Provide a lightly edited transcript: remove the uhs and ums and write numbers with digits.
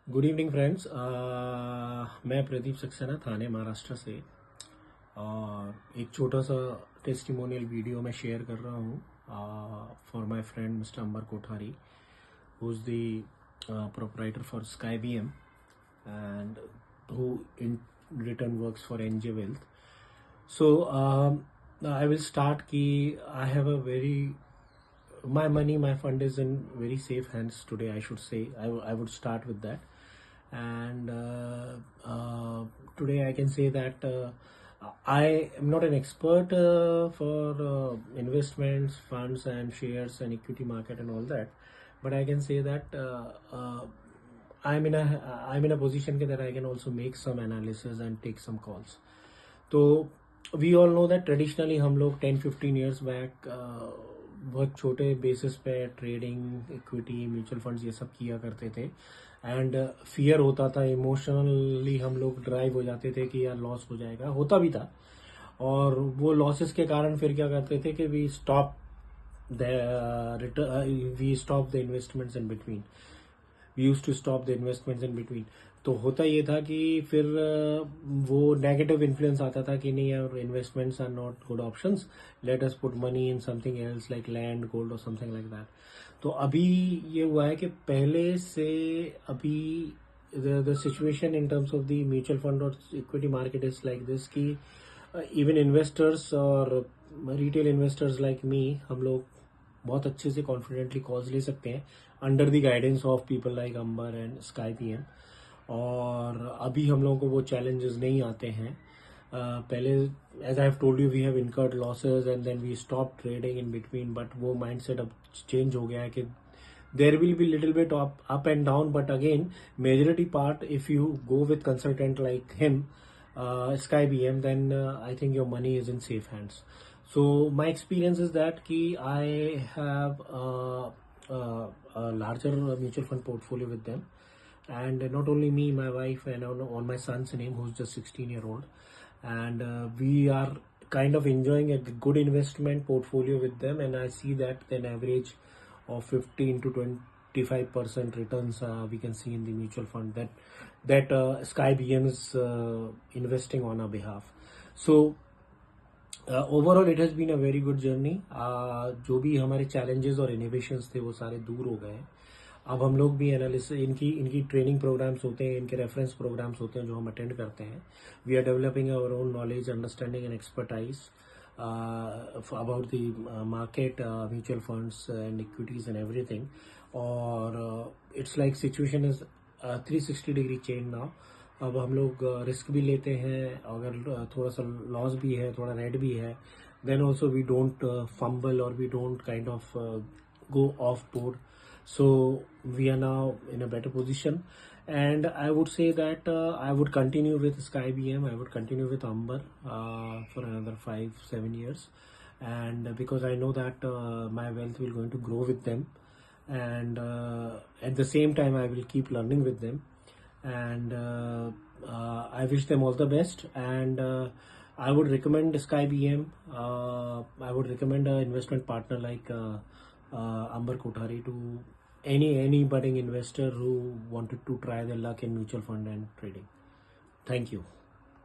Good evening friends. मैं प्रदीप सक्सेना थाने महाराष्ट्र से और एक छोटा सा टेस्टिमोनियल वीडियो मैं शेयर कर रहा हूँ for my friend mister Amber Kothari who is the proprietor for sky BM and who in return works for NJ Wealth. So I will start ki I have a very my money, my fund is in very safe hands today. I should say I would start with that. And today I can say that I am not an expert for investments, funds, and shares and equity market and all that, but I can say that I'm in a position that I can also make some analysis and take some calls. तो we all know that traditionally हम लोग 10-15 years back बहुत छोटे basis पे trading, equity, mutual funds ये सब किया करते थे एंड फियर होता था, इमोशनली हम लोग ड्राइव हो जाते थे कि यार लॉस हो जाएगा, होता भी था। और वो लॉसेस के कारण फिर क्या करते थे कि we stop the investments in between we use to stop the investments in between. तो होता ये था कि फिर वो नेगेटिव इन्फ्लुएंस आता था कि नहीं यार, investments are not good options, let us put money in something else like land, gold और समथिंग लाइक दैट। तो अभी ये हुआ है कि पहले से अभी the situation in terms of the mutual fund और equity market is like this कि इवन इन्वेस्टर्स और रिटेल इन्वेस्टर्स लाइक मी, हम लोग बहुत अच्छे से कॉन्फिडेंटली कॉल्स ले सकते हैं under the guidance of people like Amber and sky PM. और अभी हम लोगों को वो चैलेंजेस नहीं आते हैं। पहले as I have told you we have incurred losses and then we stop trading in between, but वो माइंडसेट अब चेंज हो गया है कि there will be little bit up and down, but again majority part if you go with consultant like him, Sky BM, then I think your money is in safe hands. So my experience is that I have a larger mutual fund portfolio with them, and not only me, my wife, and on my son's name, who's just 16-year-old, and we are kind of enjoying a good investment portfolio with them, and I see that an average of 15 to 25% returns we can see in the mutual fund that Sky BM is investing on our behalf. So overall it has been a very good journey. जो भी हमारे challenges और innovations थे वो सारे दूर हो गए। अब हम लोग भी एनालिसिस, इनकी ट्रेनिंग प्रोग्राम्स होते हैं, इनके रेफरेंस प्रोग्राम्स होते हैं जो हम अटेंड करते हैं। We are developing our own knowledge, understanding and expertise about the market, mutual funds and equities and everything. और it's like situation is 360 degree change now. अब हम लोग रिस्क भी लेते हैं, अगर थोड़ा सा लॉस भी है, थोड़ा रेड भी है, then also we don't fumble और we don't kind of go off board. So we are now in a better position, and I would say that I would continue with Sky BM, I would continue with Amber for another 5-7 years, and because I know that my wealth will going to grow with them, and at the same time I will keep learning with them, and I wish them all the best. And I would recommend Sky BM. I would recommend an investment partner like Amber Kothari to any budding investor who wanted to try their luck in mutual fund and trading. Thank you.